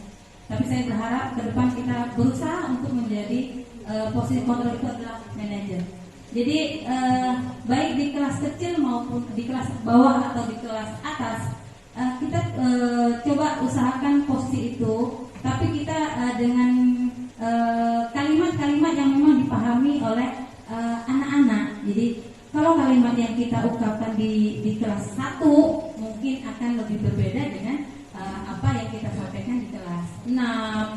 Tapi saya berharap ke depan kita berusaha untuk menjadi posisi kontrol itu adalah manajer. Jadi baik di kelas kecil maupun di kelas bawah atau di kelas atas, kita coba usahakan posisi itu, tapi kita dengan kalimat-kalimat yang memang dipahami oleh anak-anak. Jadi kalau kalimat yang kita ungkapkan di kelas 1 mungkin akan lebih berbeda dengan apa yang kita sampaikan di kelas 6,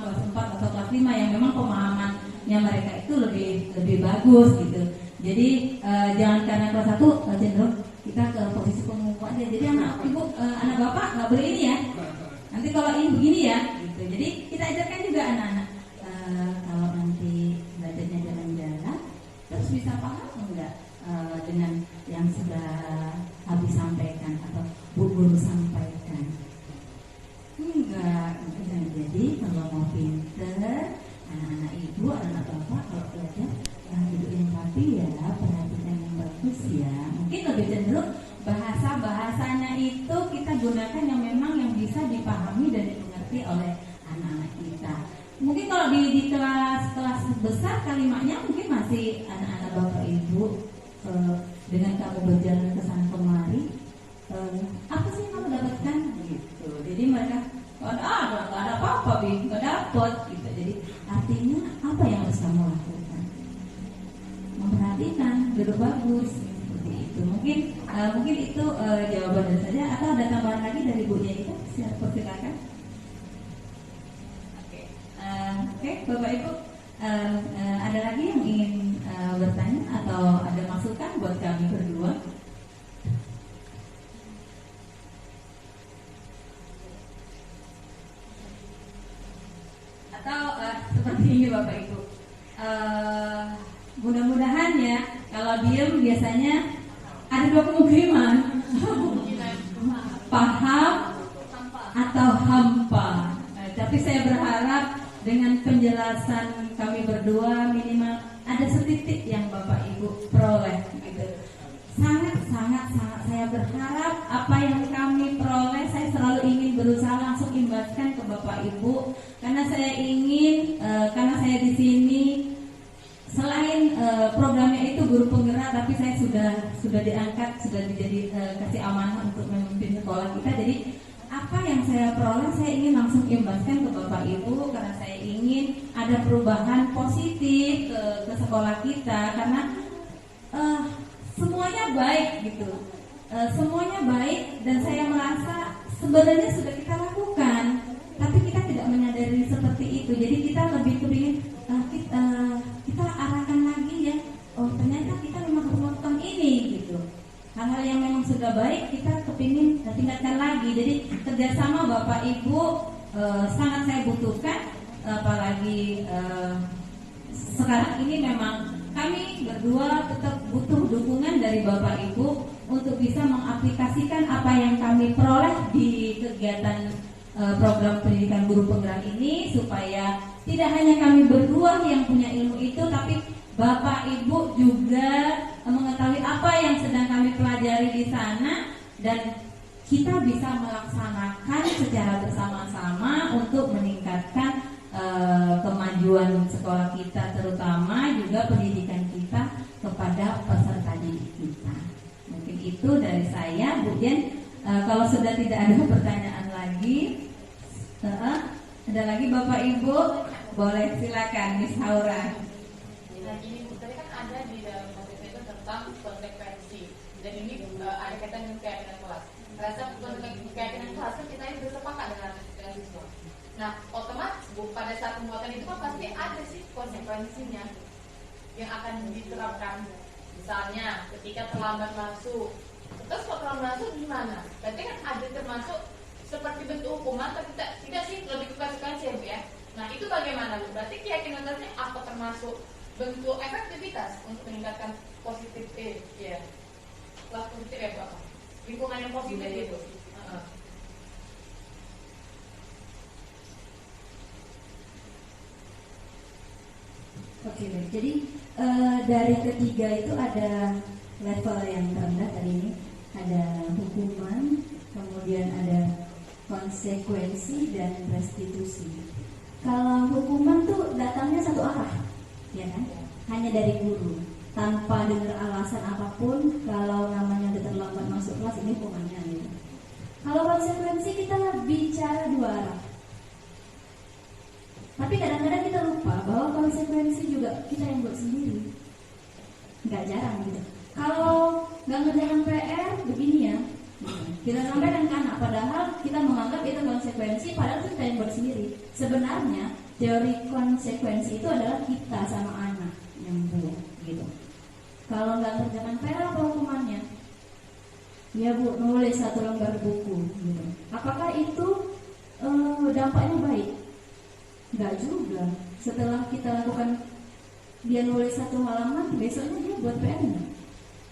kelas 4 atau kelas 5 yang memang pemahamannya mereka itu lebih bagus gitu. Jadi jangan karena kelas 1 cenderung kita ke posisi penghukum aja. Jadi anak ibu, anak bapak nggak boleh ini ya. Nanti kalau ini begini ya, gitu. Jadi kita ajarkan juga anak-anak kalau nanti belajarnya jalan-jalan, terus bisa paham enggak dengan yang sudah habis sampaikan atau bu guru sampaikan? Enggak. Jadi kalau mau pinter, anak-anak ibu, anak bapak kalau belajar duduk yang rapi ya, perhatikan yang bagus ya. Mungkin lebih cenderung bahasanya itu kita gunakan yang memang yang bisa dipahami dan dimengerti oleh anak-anak kita. Mungkin kalau di kelas besar kalimatnya mungkin masih anak-anak bapak ibu dengan kamu berjalan ke sana kemari, apa sih yang kamu dapatkan gitu. Jadi mereka nggak ada apa-apa, nggak dapat gitu. Jadi artinya apa yang harus kamu lakukan? Memperhatikan, duduk bagus seperti itu. Mungkin itu jawabannya saja. Atau ada tambahan lagi dari Bu Nia itu? Silakan. Oke, Bapak Ibu, ada lagi yang ingin bertanya atau ada masukan buat kami berdua? Atau seperti ini Bapak Ibu, mudah-mudahan ya, kalau diem biasanya ada dua kemungkinan, paham atau hampa. Tapi saya berharap dengan penjelasan kami berdua minimal ada setitik yang Bapak Ibu peroleh gitu. Sangat saya berharap apa yang kami peroleh, saya selalu ingin berusaha langsung imbaskan ke Bapak Ibu, karena saya ingin karena saya di sini selain programnya itu guru penggerak, tapi saya sudah diangkat, sudah kasih amanah untuk memimpin sekolah kita. Jadi apa yang saya peroleh saya ingin langsung imbaskan ke Bapak Ibu, karena saya ingin ada perubahan positif ke sekolah kita, karena semuanya baik gitu, semuanya baik, dan saya merasa sebenarnya sudah kita lakukan, tapi kita tidak menyadari seperti itu. Jadi kita lebih kepingin kita arahkan lagi ya, oh ternyata kita memang harus melakukan ini gitu. Hal-hal yang memang sudah baik kita kepingin tingkatkan lagi. Jadi kerjasama Bapak Ibu sangat saya butuhkan, apalagi sekarang ini memang kami berdua tetap butuh dukungan dari Bapak Ibu untuk bisa mengaplikasikan apa yang kami peroleh di kegiatan program pendidikan guru penggerak ini, supaya tidak hanya kami berdua yang punya ilmu itu, tapi Bapak Ibu juga mengetahui apa yang sedang kami pelajari di sana, dan kita bisa melaksanakan secara bersama-sama untuk meningkatkan kemajuan sekolah kita, terutama juga pendidikan kita kepada peserta didik kita. Mungkin itu dari saya, Bu Jen. Kalau sudah tidak ada pertanyaan lagi, ada lagi Bapak Ibu? Boleh, silakan Miss Haura. Nah ini tadi kan ada di dalam materi itu tentang konsekuensi. Dan ini ada kaitan dengan keyakinan kelas. Rasa keyakinan kelas kan kita ini bersepakat dengan siswa. Nah otomatis pada saat pembuatan itu kan pasti ada sih konsekuensinya yang akan diterapkan. Misalnya ketika terlambat masuk, terus kalau terlambat masuk gimana? Berarti kan ada termasuk seperti bentuk hukuman, tapi tidak sih lebih ke konsekuensi ya Bu ya. Nah itu bagaimana Bu? Berarti keyakinan dasarnya apa termasuk bentuk efektivitas untuk meningkatkan positif ya kelas positif ya Bu? Lingkungan yang positif itu. Oke, baik. Jadi dari ketiga itu ada level yang terendah tadi ini, ada hukuman, kemudian ada konsekuensi dan restitusi. Kalau hukuman tuh datangnya satu arah, ya kan? Hanya dari guru, tanpa dengar alasan apapun. Kalau namanya udah terlambat masuk kelas, ini hukumannya. Gitu. Kalau konsekuensi kita bicara dua arah. Tapi kadang-kadang kita lupa bahwa konsekuensi juga kita yang buat sendiri. Nggak jarang gitu. Kalau nggak ngerjakan PR, begini ya. Kita sampaikan ke anak, padahal kita menganggap itu konsekuensi, padahal itu kita yang buat sendiri. Sebenarnya teori konsekuensi itu adalah kita sama anak yang buat gitu. Kalau nggak ngerjakan PR, apa hukumannya? Ya Bu, nulis 1 lembar buku gitu. Apakah itu dampaknya baik? Enggak juga. Setelah kita lakukan, dia nulis 1 halaman, besoknya dia buat PR-nya.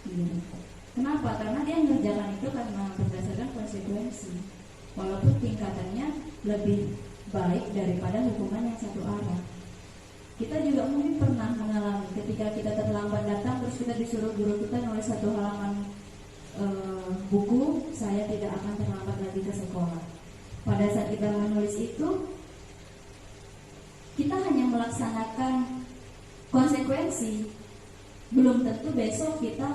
Gitu. Kenapa? Karena dia mengerjakan itu karena berdasarkan konsekuensi. Walaupun tingkatannya lebih baik daripada hukuman yang satu arah. Kita juga mungkin pernah mengalami ketika kita terlambat datang, terus kita disuruh guru kita nulis 1 halaman buku, saya tidak akan terlambat lagi ke sekolah. Pada saat kita menulis itu, kita hanya melaksanakan konsekuensi, belum tentu besok kita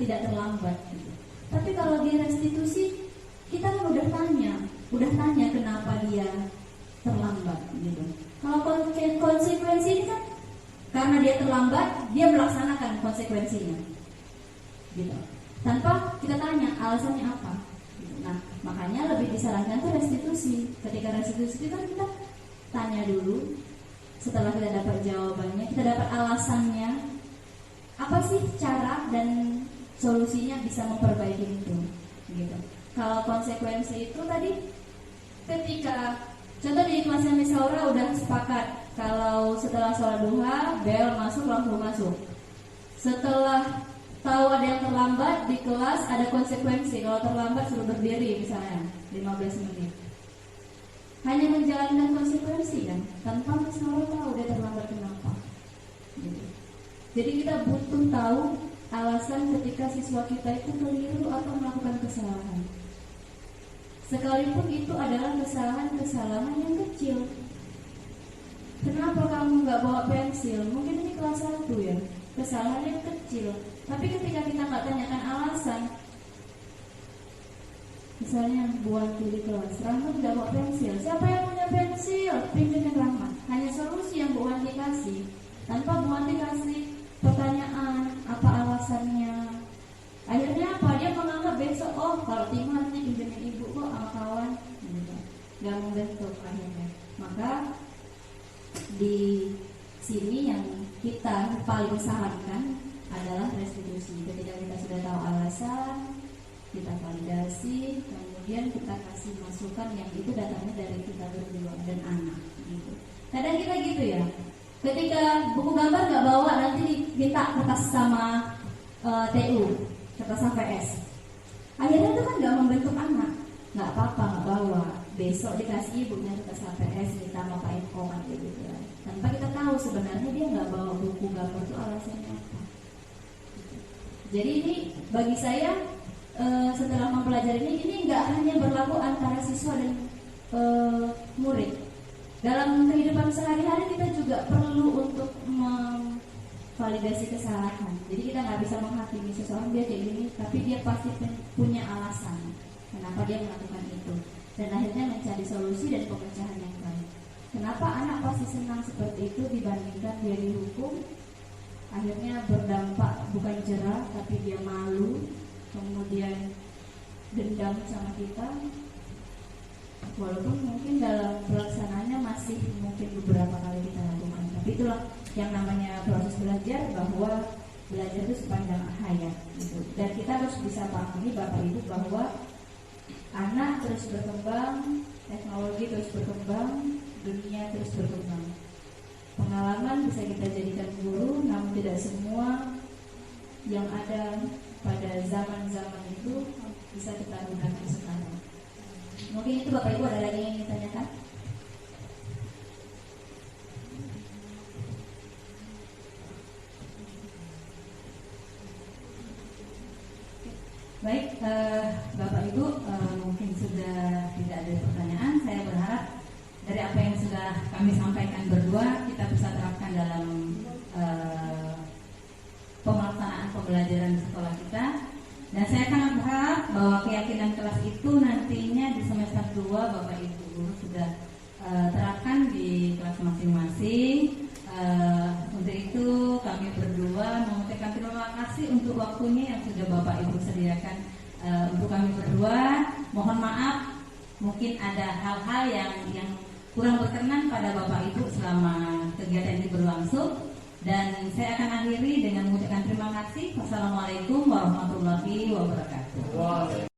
tidak terlambat. Tapi kalau di restitusi, kita kan udah tanya kenapa dia terlambat gitu. Kalau konsekuensi ini kan karena dia terlambat, dia melaksanakan konsekuensinya gitu, tanpa kita tanya alasannya apa gitu. Nah makanya lebih disarankan tuh restitusi. Ketika restitusi itu kan kita tanya dulu, setelah kita dapat jawabannya, kita dapat alasannya, apa sih cara dan solusinya bisa memperbaiki itu gitu. Kalau konsekuensi itu tadi, ketika contoh di kelasnya Miss Aura udah sepakat kalau setelah sholat duha bel masuk langsung masuk. Setelah tahu ada yang terlambat di kelas, ada konsekuensi. Kalau terlambat suruh berdiri misalnya 15 menit. Hanya menjalankan konsekuensi kan, tanpa Miss Aura tahu dia terlambat kenapa gitu. Jadi kita butuh tahu alasan ketika siswa kita itu keliru atau melakukan kesalahan. Sekalipun itu adalah kesalahan yang kecil. Kenapa kamu nggak bawa pensil? Mungkin ini kelas 1 ya, kesalahan yang kecil. Tapi ketika kita nggak tanyakan alasan, misalnya buat di kelas, Rahmat nggak bawa pensil. Siapa yang punya pensil? Pimpinan Rahmat. Hanya solusi yang Bu Wanti kasih, tanpa Bu Wanti kasih pertanyaan apa alasannya. Akhirnya apa? Dia menganggap besok, oh kalau timah nanti pinjemin ibu kok sama kawan, nggak membentuk akhirnya. Maka di sini yang kita paling sarankan adalah restitusi. Ketika kita sudah tahu alasan, kita validasi, kemudian kita kasih masukan yang itu datangnya dari kita berdua dan anak. Gitu. Kadang kita gitu ya. Ketika buku gambar nggak bawa, nanti minta kertas sama TU, kertas HVS. Akhirnya itu kan nggak membentuk anak. Nggak apa-apa, nggak bawa. Besok dikasih ibunya kertas HVS, kita mau pakai koman gitu ya. Tanpa kita tahu sebenarnya dia nggak bawa buku gambar itu alasannya apa. Jadi ini bagi saya setelah mempelajari ini nggak hanya berlaku antara siswa dan murid. Dalam kehidupan sehari-hari kita juga perlu untuk memvalidasi kesalahan. Jadi kita nggak bisa menghakimi seseorang dia kayak gini, tapi dia pasti punya alasan kenapa dia melakukan itu, dan akhirnya mencari solusi dan pemecahan yang baik. Kenapa anak pasti senang seperti itu dibandingkan dia dihukum? Akhirnya berdampak bukan jerah, tapi dia malu, kemudian dendam sama kita. Walaupun mungkin dalam pelaksanaannya masih mungkin beberapa kali kita lakukan, tapi itulah yang namanya proses belajar, bahwa belajar itu sepanjang hayat gitu. Dan kita harus bisa pahami Bapak Ibu bahwa anak terus berkembang, teknologi terus berkembang, dunia terus berkembang. Pengalaman bisa kita jadikan guru, namun tidak semua yang ada pada zaman-zaman itu bisa kita gunakan sekarang. Mungkin itu Bapak Ibu, ada lagi yang ingin ditanyakan? Baik, Bapak Ibu, mungkin sudah tidak ada pertanyaan. Saya berharap dari apa yang sudah kami sampaikan berdua, kita bisa terapkan dalam pelaksanaan pembelajaran di sekolah kita. Dan saya sangat berharap bahwa keyakinan kelas itu nantinya di semester 2 Bapak Ibu guru sudah terapkan di kelas masing-masing. Untuk itu kami berdua mengucapkan terima kasih untuk waktunya yang sudah Bapak Ibu sediakan untuk kami berdua. Mohon maaf mungkin ada hal-hal yang kurang berkenan pada Bapak Ibu selama kegiatan ini berlangsung. Dan saya akan akhiri dengan mengucapkan terima kasih. Wassalamualaikum warahmatullahi wabarakatuh.